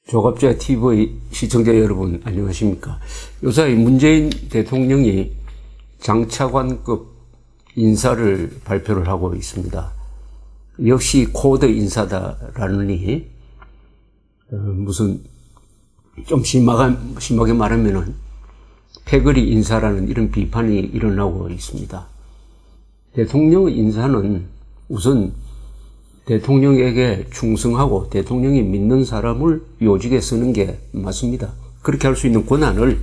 조갑자 TV 시청자 여러분 안녕하십니까. 요사이 문재인 대통령이 장차관급 인사를 발표를 하고 있습니다. 역시 코드 인사다라느니 무슨 좀 심하게 말하면은 패거리 인사라는 이런 비판이 일어나고 있습니다. 대통령 인사는 우선 대통령에게 충성하고 대통령이 믿는 사람을 요직에 쓰는 게 맞습니다. 그렇게 할 수 있는 권한을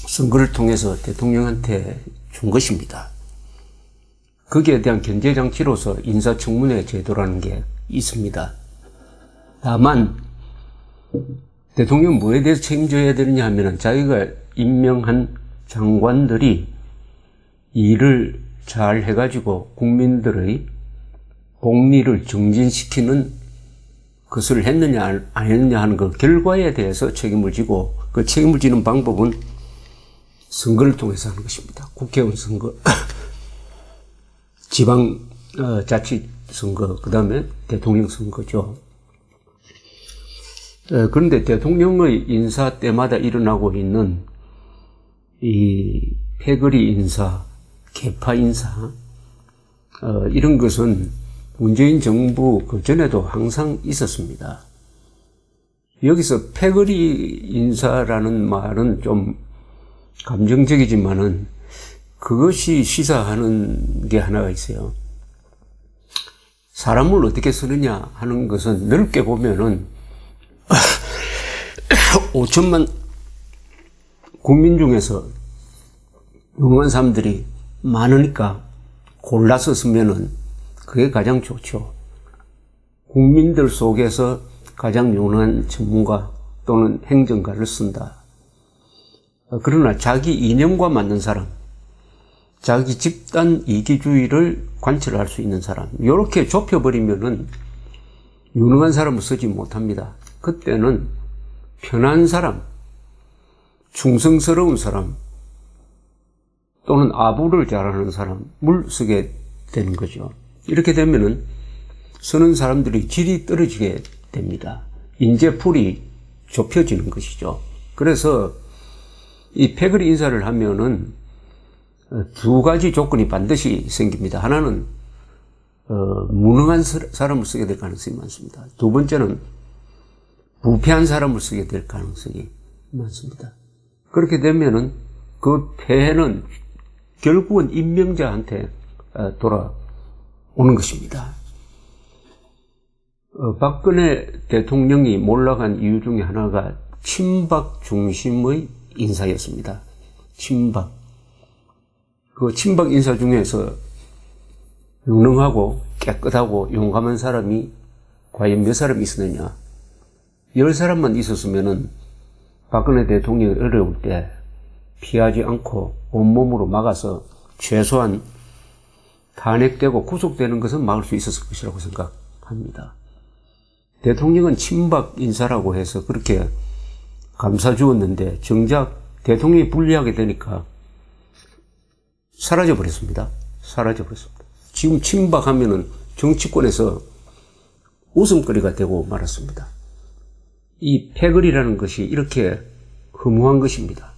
선거를 통해서 대통령한테 준 것입니다. 거기에 대한 견제장치로서 인사청문회 제도라는 게 있습니다. 다만 대통령은 뭐에 대해서 책임져야 되느냐 하면 자기가 임명한 장관들이 일을 잘 해가지고 국민들의 복리를 증진시키는 것을 했느냐 안 했느냐 하는 그 결과에 대해서 책임을 지고 그 책임을 지는 방법은 선거를 통해서 하는 것입니다. 국회의원 선거, 지방자치 선거, 그 다음에 대통령 선거죠. 그런데 대통령의 인사 때마다 일어나고 있는 이 패거리 인사, 개파 인사, 이런 것은 문재인 정부 그 전에도 항상 있었습니다. 여기서 패거리 인사라는 말은 좀 감정적이지만은 그것이 시사하는 게 하나가 있어요. 사람을 어떻게 쓰느냐 하는 것은 넓게 보면은 5천만 국민 중에서 유능한 사람들이 많으니까 골라서 쓰면은 그게 가장 좋죠. 국민들 속에서 가장 유능한 전문가 또는 행정가를 쓴다. 그러나 자기 이념과 맞는 사람, 자기 집단 이기주의를 관철할 수 있는 사람, 이렇게 좁혀버리면은 유능한 사람을 쓰지 못합니다. 그때는 편한 사람, 충성스러운 사람, 또는 아부를 잘하는 사람을 쓰게 되는 거죠. 이렇게 되면은 쓰는 사람들이 질이 떨어지게 됩니다. 인재풀이 좁혀지는 것이죠. 그래서 이 패거리 인사를 하면은 두 가지 조건이 반드시 생깁니다. 하나는 무능한 사람을 쓰게 될 가능성이 많습니다. 두 번째는 부패한 사람을 쓰게 될 가능성이 많습니다. 그렇게 되면은 그 폐해는 결국은 임명자한테 돌아오는 것입니다. 박근혜 대통령이 몰락한 이유 중에 하나가 친박 중심의 인사였습니다. 친박. 그 친박 인사 중에서 유능하고 깨끗하고 용감한 사람이 과연 몇 사람 있었느냐? 10사람만 있었으면은 박근혜 대통령이 어려울 때 피하지 않고 온몸으로 막아서 최소한 탄핵되고 구속되는 것은 막을 수 있었을 것이라고 생각합니다. 대통령은 친박 인사라고 해서 그렇게 감싸주었는데 정작 대통령이 불리하게 되니까 사라져버렸습니다. 사라져버렸습니다. 지금 친박하면은 정치권에서 웃음거리가 되고 말았습니다. 이 패거리라는 것이 이렇게 허무한 것입니다.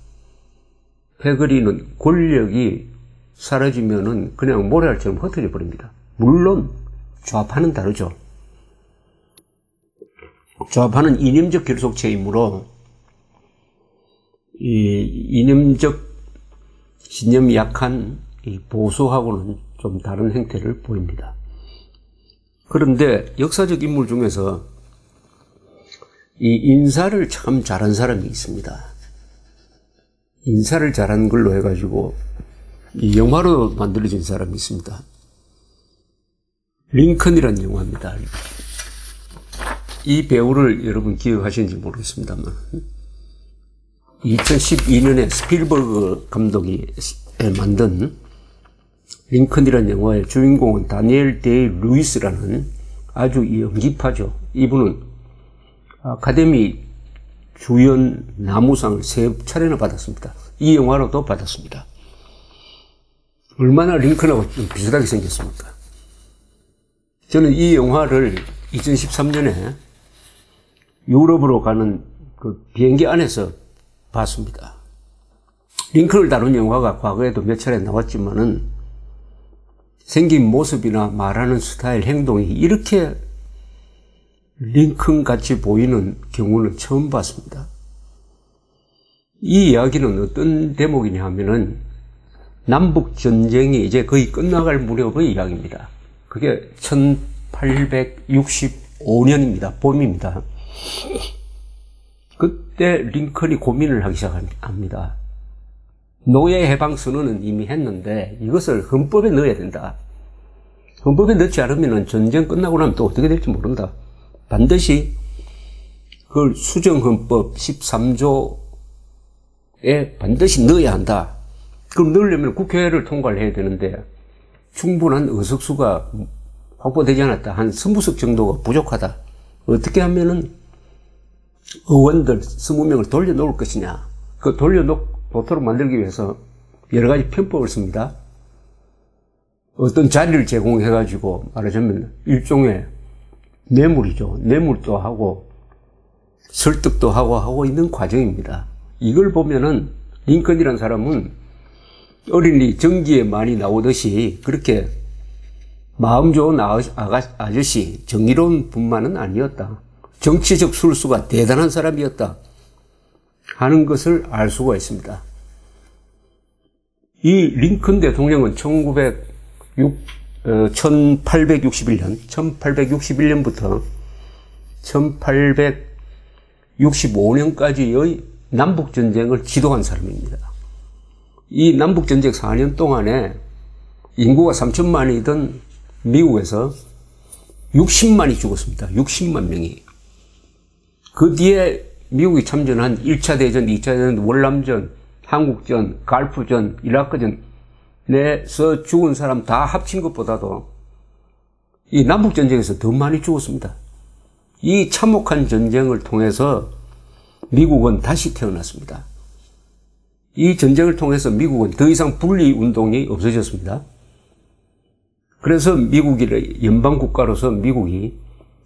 패거리는 권력이 사라지면은 그냥 모래알처럼 흩어져 버립니다. 물론 좌파는 다르죠. 좌파는 이념적 결속체이므로 이 이념적 신념이 약한 이 보수하고는 좀 다른 행태를 보입니다. 그런데 역사적 인물 중에서 이 인사를 참 잘한 사람이 있습니다. 인사를 잘한 걸로 해가지고 이 영화로 만들어진 사람이 있습니다. 링컨이라는 영화입니다. 이 배우를 여러분 기억하시는지 모르겠습니다만 2012년에 스필버그 감독이 만든 링컨이라는 영화의 주인공은 다니엘 데이 루이스라는 아주 연기파죠. 이분은 아카데미 주연 나무상을 3차례나 받았습니다. 이 영화로도 받았습니다. 얼마나 링컨하고 좀 비슷하게 생겼습니까? 저는 이 영화를 2013년에 유럽으로 가는 그 비행기 안에서 봤습니다. 링컨을 다룬 영화가 과거에도 몇 차례 나왔지만은 생긴 모습이나 말하는 스타일, 행동이 이렇게 링컨 같이 보이는 경우는 처음 봤습니다. 이 이야기는 어떤 대목이냐 하면은 남북 전쟁이 이제 거의 끝나갈 무렵의 이야기입니다. 그게 1865년입니다. 봄입니다. 그때 링컨이 고민을 하기 시작합니다. 노예 해방 선언은 이미 했는데 이것을 헌법에 넣어야 된다. 헌법에 넣지 않으면 전쟁 끝나고 나면 또 어떻게 될지 모른다. 반드시 그걸 수정헌법 13조에 반드시 넣어야 한다. 그럼 넣으려면 국회를 통과를 해야 되는데 충분한 의석수가 확보되지 않았다. 한 20석 정도가 부족하다. 어떻게 하면은 의원들 20명을 돌려놓을 것이냐. 그 돌려놓도록 만들기 위해서 여러 가지 편법을 씁니다. 어떤 자리를 제공해가지고 말하자면 일종의 뇌물이죠. 뇌물도 하고 설득도 하고 있는 과정입니다. 이걸 보면은 링컨이라는 사람은 어린이 전기에 많이 나오듯이 그렇게 마음 좋은 아저씨, 정의로운 분만은 아니었다. 정치적 술수가 대단한 사람이었다 하는 것을 알 수가 있습니다. 이 링컨 대통령은 1861년부터 1865년까지의 남북전쟁을 지도한 사람입니다. 이 남북전쟁 4년 동안에 인구가 3천만이던 미국에서 60만이 죽었습니다. 60만 명이. 그 뒤에 미국이 참전한 1차 대전, 2차 대전, 월남전, 한국전, 갈프전, 이라크전에서 죽은 사람 다 합친 것보다도 이 남북전쟁에서 더 많이 죽었습니다. 이 참혹한 전쟁을 통해서 미국은 다시 태어났습니다. 이 전쟁을 통해서 미국은 더 이상 분리운동이 없어졌습니다. 그래서 미국이 연방국가로서 미국이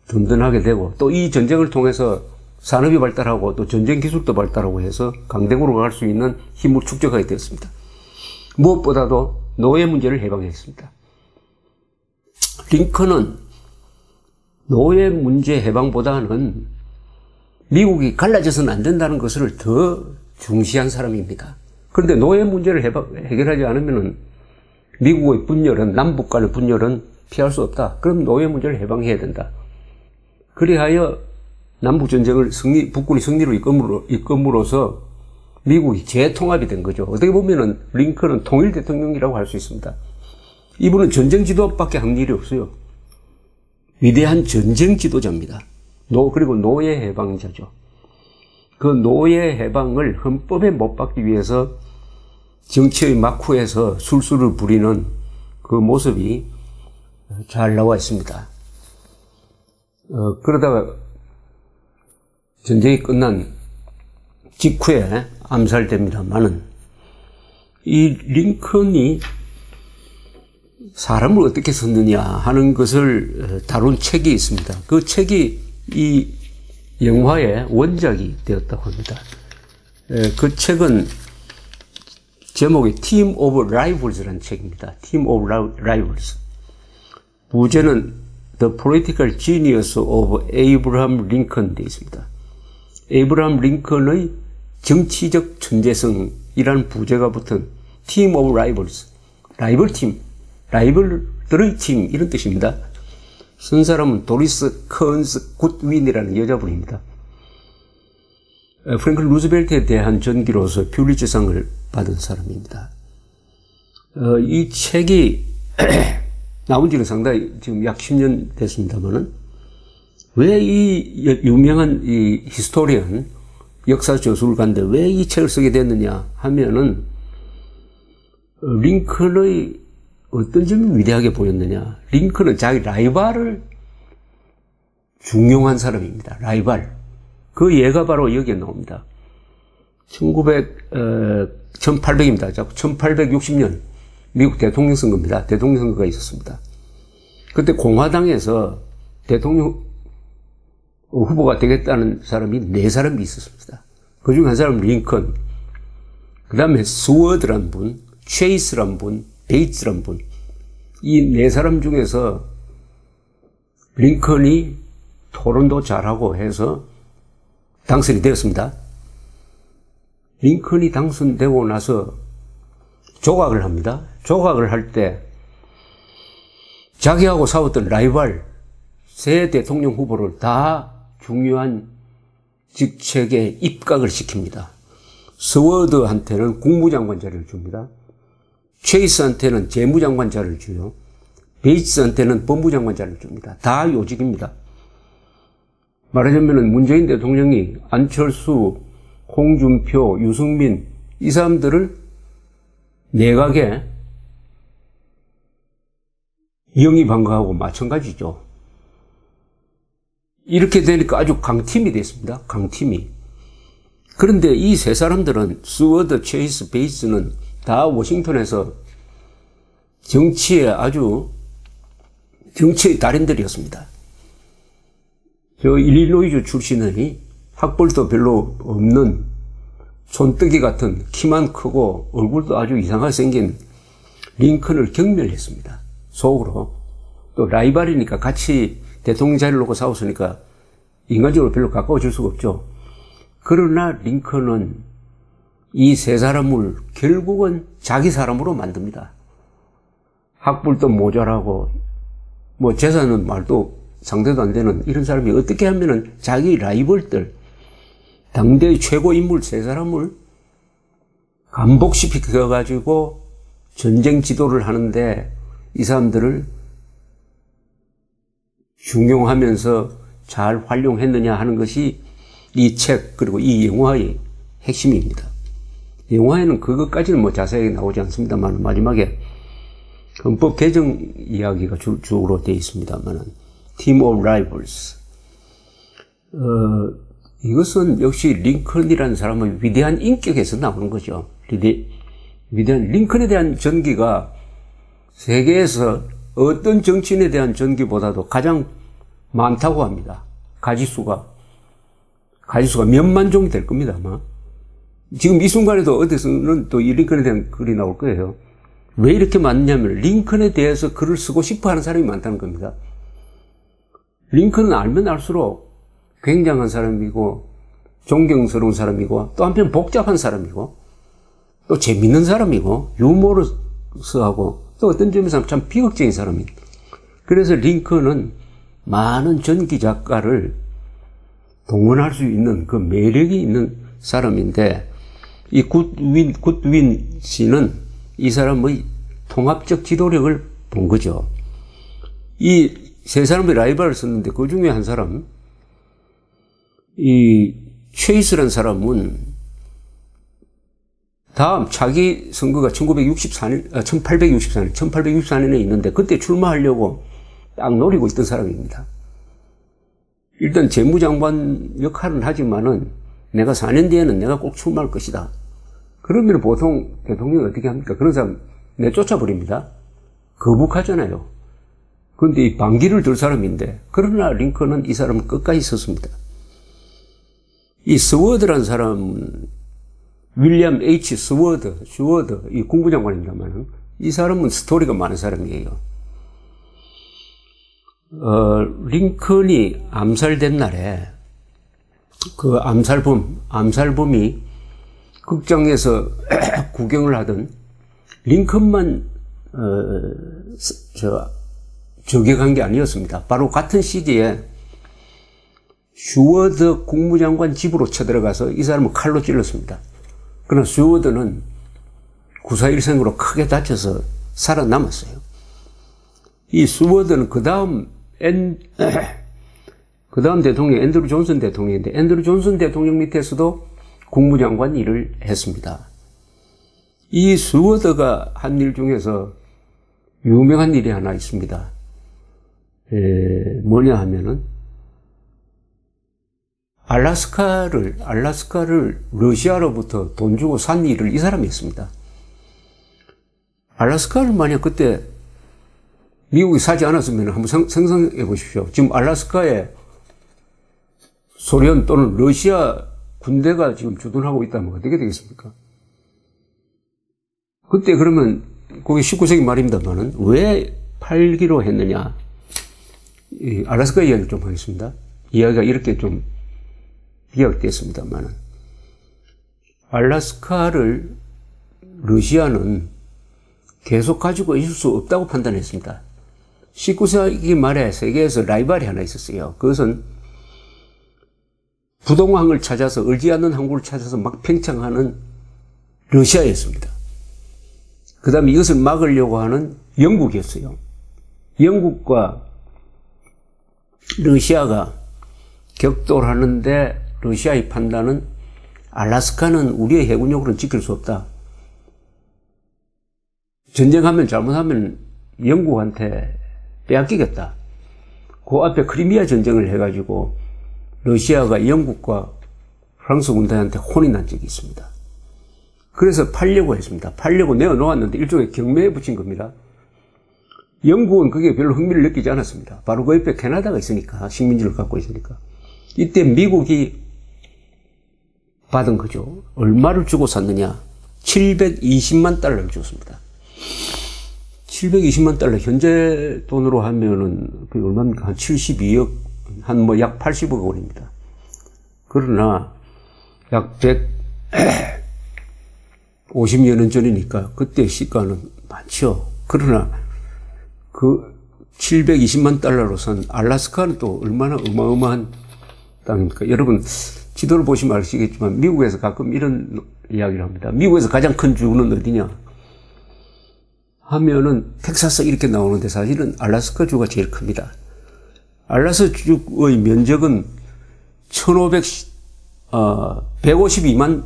든든하게 되고 또 이 전쟁을 통해서 산업이 발달하고 또 전쟁 기술도 발달하고 해서 강대국으로 갈 수 있는 힘을 축적하게 되었습니다. 무엇보다도 노예 문제를 해방했습니다. 링컨은 노예 문제 해방보다는 미국이 갈라져서는 안 된다는 것을 더 중시한 사람입니다. 그런데 노예 문제를 해결하지 않으면 미국의 분열은, 남북 간의 분열은 피할 수 없다. 그럼 노예 문제를 해방해야 된다. 그리하여 남북전쟁을 북군이 승리로 이끌므로써 미국이 재통합이 된 거죠. 어떻게 보면은 링컨은 통일 대통령이라고 할 수 있습니다. 이분은 전쟁 지도밖에 한 일이 없어요. 위대한 전쟁 지도자입니다. 그리고 노예 해방자죠. 그 노예 해방을 헌법에 못 박기 위해서 정치의 막후에서 술수를 부리는 그 모습이 잘 나와 있습니다. 그러다가 전쟁이 끝난 직후에 암살됩니다만은 이 링컨이 사람을 어떻게 썼느냐 하는 것을 다룬 책이 있습니다. 그 책이 이 영화의 원작이 되었다고 합니다. 그 책은 제목이 Team of Rivals라는 책입니다. Team of Rivals. 부제는 The Political Genius of Abraham Lincoln 되어 있습니다. 에이브라함 링컨의 정치적 천재성이라는 부제가 붙은 Team of Rivals. 라이벌 팀. 라이벌들의 팀. 이런 뜻입니다. 쓴 사람은 도리스 커언스 굿윈이라는 여자분입니다. 프랭클 루즈벨트에 대한 전기로서 퓰리처상을 받은 사람입니다. 이 책이 나온 지는 상당히 지금 약 10년 됐습니다만은 왜 이 유명한 이 히스토리언 역사 저술가인데 왜 이 책을 쓰게 됐느냐 하면은 링컨의 어떤 점이 위대하게 보였느냐. 링컨은 자기 라이벌을 중용한 사람입니다. 라이벌. 그 예가 바로 여기에 나옵니다. 1800입니다. 1860년 미국 대통령 선거입니다. 대통령 선거가 있었습니다. 그때 공화당에서 대통령 후보가 되겠다는 사람이 4사람이 있었습니다. 그중 한 사람은 링컨, 그 다음에 스워드란 분, 체이스란 분, 베이츠란 분. 이 4사람 중에서 링컨이 토론도 잘하고 해서 당선이 되었습니다. 링컨이 당선되고 나서 조각을 합니다. 조각을 할 때 자기하고 싸웠던 라이벌 새 대통령 후보를 다 중요한 직책에 입각을 시킵니다. 스워드한테는 국무장관 자리를 줍니다. 체이스한테는 재무장관 자리를 주요. 베이츠한테는 법무장관 자리를 줍니다. 다 요직입니다. 말하자면 문재인 대통령이 안철수, 홍준표, 유승민 이 사람들을 내각에 영입한 거하고 마찬가지죠. 이렇게 되니까 아주 강팀이 됐습니다. 강팀이. 그런데 이 3사람들은 스워드, 체이스, 베이츠는 다 워싱턴에서 정치의 달인들이었습니다. 저 일리노이주 출신의 학벌도 별로 없는 손뜨기 같은 키만 크고 얼굴도 아주 이상하게 생긴 링컨을 경멸했습니다. 속으로. 또 라이벌이니까 같이 대통령 자리를 놓고 싸웠으니까 인간적으로 별로 가까워질 수가 없죠. 그러나 링컨은 이 3사람을 결국은 자기 사람으로 만듭니다. 학벌도 모자라고 뭐 재산은 말도 상대도 안 되는 이런 사람이 어떻게 하면은 자기 라이벌들 당대의 최고 인물 3사람을 감복시켜가지고 전쟁 지도를 하는데 이 사람들을 중용하면서 잘 활용했느냐 하는 것이 이 책 그리고 이 영화의 핵심입니다. 영화에는 그것까지는 뭐 자세하게 나오지 않습니다만 마지막에 헌법 개정 이야기가 주로 되어 있습니다만은 Team of Rivals. 이것은 역시 링컨이라는 사람의 위대한 인격에서 나오는 거죠. 위대한 링컨에 대한 전기가 세계에서 어떤 정치인에 대한 전기보다도 가장 많다고 합니다. 가지수가 몇만 종 될 겁니다, 아마. 지금 이 순간에도 어디서는 또 이 링컨에 대한 글이 나올 거예요. 왜 이렇게 많냐면 링컨에 대해서 글을 쓰고 싶어 하는 사람이 많다는 겁니다. 링컨은 알면 알수록 굉장한 사람이고 존경스러운 사람이고 또 한편 복잡한 사람이고 또 재밌는 사람이고 유머러스하고 또 어떤 점에서 참 비극적인 사람입니다. 그래서 링컨은 많은 전기 작가를 동원할 수 있는 그 매력이 있는 사람인데 이 굿윈 씨는 이 사람의 통합적 지도력을 본 거죠. 이 3사람의 라이벌을 썼는데 그 중에 한 사람, 이 체이스라는 사람은 다음 차기 선거가 1864년에 있는데 그때 출마하려고 딱 노리고 있던 사람입니다. 일단 재무장관 역할은 하지만은 내가 4년 뒤에는 내가 꼭 출마할 것이다. 그러면 보통 대통령이 어떻게 합니까? 그런 사람 내쫓아버립니다. 거북하잖아요. 그런데 이 반기를 들 사람인데 그러나 링컨은 이 사람은 끝까지 섰습니다. 이 스워드라는 사람은 윌리엄 H. 스워드, 이 국무장관입니다만 이 사람은 스토리가 많은 사람이에요. 링컨이 암살된 날에 그 암살범이 극장에서 구경을 하던 링컨만 저격한 게 아니었습니다. 바로 같은 시기에 슈워드 국무장관 집으로 쳐들어가서 이 사람을 칼로 찔렀습니다. 그러나 슈워드는 구사일생으로 크게 다쳐서 살아남았어요. 이 슈워드는 그 다음 대통령 앤드루 존슨 대통령인데 앤드루 존슨 대통령 밑에서도 국무장관 일을 했습니다. 이 슈워드가 한 일 중에서 유명한 일이 하나 있습니다. 뭐냐 하면은 알라스카를 러시아로부터 돈 주고 산 일을 이 사람이 했습니다. 알라스카를 만약 그때 미국이 사지 않았으면 한번 상상해 보십시오. 지금 알라스카에 소련 또는 러시아 군대가 지금 주둔하고 있다면 어떻게 되겠습니까? 그때 그러면 그게 19세기 말입니다만은 왜 팔기로 했느냐? 이 알래스카 이야기를 좀 하겠습니다. 이야기가 이렇게 좀 비약됐습니다만은 알래스카를 러시아는 계속 가지고 있을 수 없다고 판단했습니다. 19세기 말에 세계에서 라이벌이 하나 있었어요. 그것은 부동항을 찾아서 얼지 않는 항구를 찾아서 막 팽창하는 러시아였습니다. 그 다음에 이것을 막으려고 하는 영국이었어요. 영국과 러시아가 격돌하는데 러시아의 판단은 알래스카는 우리의 해군력으로는 지킬 수 없다. 전쟁하면 잘못하면 영국한테 빼앗기겠다. 그 앞에 크리미아 전쟁을 해가지고 러시아가 영국과 프랑스 군대한테 혼이 난 적이 있습니다. 그래서 팔려고 했습니다. 팔려고 내어놓았는데 일종의 경매에 붙인 겁니다. 영국은 그게 별로 흥미를 느끼지 않았습니다. 바로 그 옆에 캐나다가 있으니까, 식민지를 갖고 있으니까. 이때 미국이 받은 거죠. 얼마를 주고 샀느냐? 720만 달러를 줬습니다. 720만 달러, 현재 돈으로 하면은, 그게 얼마입니까? 한 72억, 한 뭐 약 80억 원입니다. 그러나, 약 150여 년 전이니까, 그때 시가는 많죠. 그러나, 그 720만 달러로 산 알래스카는 또 얼마나 어마어마한 땅입니까? 여러분, 지도를 보시면 아시겠지만, 미국에서 가끔 이런 이야기를 합니다. 미국에서 가장 큰 주는 어디냐? 하면은 텍사스 이렇게 나오는데 사실은 알래스카 주가 제일 큽니다. 알래스카 주의 면적은 152만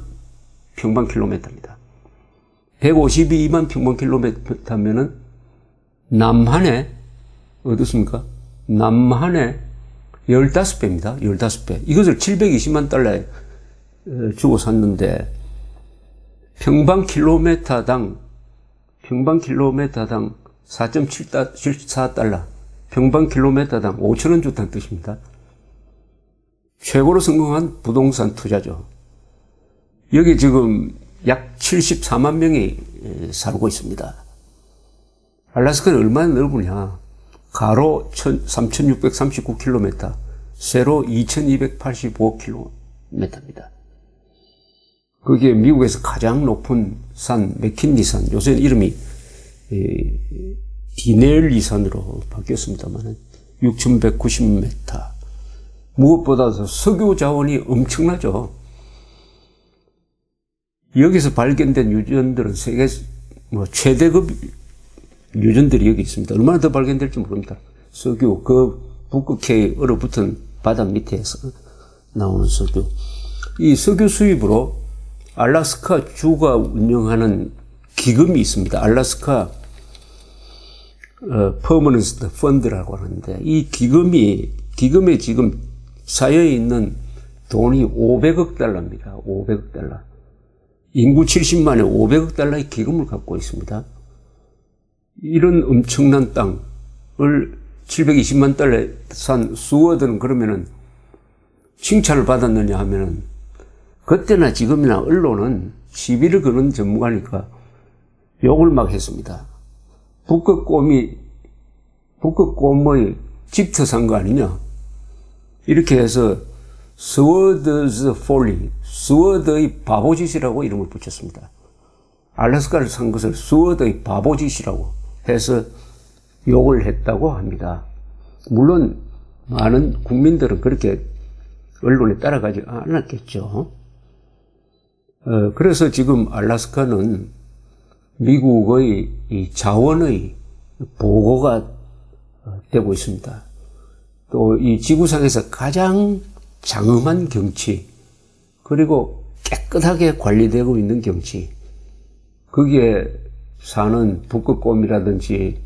평방킬로미터입니다. 152만 평방킬로미터면은 남한에 어떻습니까? 남한에 15배입니다. 15배. 이것을 720만 달러에 주고 샀는데 평방킬로미터당 4.74달러, 평방킬로미터당 5,000원 줬다는 뜻입니다. 최고로 성공한 부동산 투자죠. 여기 지금 약 74만 명이 살고 있습니다. 알래스카는 얼마나 넓으냐? 가로 3,639km, 세로 2,285km입니다. 거기에 미국에서 가장 높은 산, 맥킨리산, 요새는 이름이 디넬리산으로 바뀌었습니다만 6,190m. 무엇보다도 석유 자원이 엄청나죠. 여기서 발견된 유전들은 세계 최대급 유전들이 여기 있습니다. 얼마나 더 발견될지 모릅니다. 석유, 그 북극해에 얼어붙은 바닥 밑에서 나오는 석유. 이 석유 수입으로 알래스카 주가 운영하는 기금이 있습니다. 알래스카 퍼머넌스 펀드라고 하는데 이 기금에 지금 쌓여 있는 돈이 500억 달러입니다. 500억 달러. 인구 70만에 500억 달러의 기금을 갖고 있습니다. 이런 엄청난 땅을 720만 달러에 산 수워드는 그러면은 칭찬을 받았느냐 하면은 그때나 지금이나 언론은 시비를 거는 전문가니까 욕을 막 했습니다. 북극곰의 집터 산 거 아니냐? 이렇게 해서 스워드's folly, 스워드의 바보짓이라고 이름을 붙였습니다. 알래스카를 산 것을 스워드의 바보짓이라고 해서 욕을 했다고 합니다. 물론 많은 국민들은 그렇게 언론에 따라가지 않았겠죠. 그래서 지금 알래스카는 미국의 이 자원의 보고가 되고 있습니다. 또 이 지구상에서 가장 장엄한 경치, 그리고 깨끗하게 관리되고 있는 경치, 거기에 사는 북극곰이라든지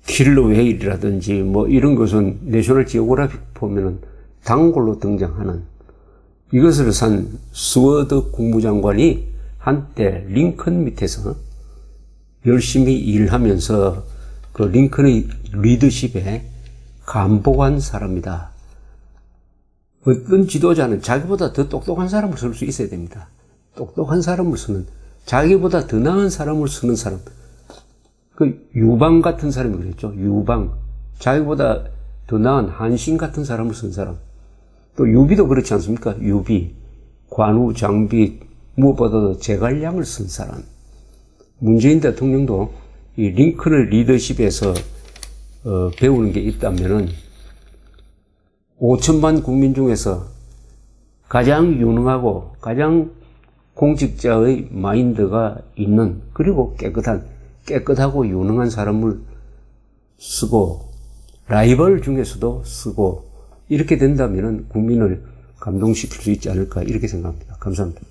킬러 웨일이라든지 뭐 이런 것은 내셔널 지오그래픽 보면은 단골로 등장하는 이것을 산 스워드 국무장관이 한때 링컨 밑에서 열심히 일하면서 그 링컨의 리더십에 감복한 사람이다. 어떤 지도자는 자기보다 더 똑똑한 사람을 쓸 수 있어야 됩니다. 똑똑한 사람을 쓰는, 자기보다 더 나은 사람을 쓰는 사람. 그 유방 같은 사람이 그랬죠. 유방. 자기보다 더 나은 한신 같은 사람을 쓴 사람. 또 유비도 그렇지 않습니까? 유비. 관우, 장비, 무엇보다도 제갈량을 쓴 사람. 문재인 대통령도 이 링컨의 리더십에서 배우는 게 있다면은 5천만 국민 중에서 가장 유능하고 가장 공직자의 마인드가 있는, 그리고 깨끗하고 유능한 사람을 쓰고 라이벌 중에서도 쓰고, 이렇게 된다면은 국민을 감동시킬 수 있지 않을까, 이렇게 생각합니다. 감사합니다.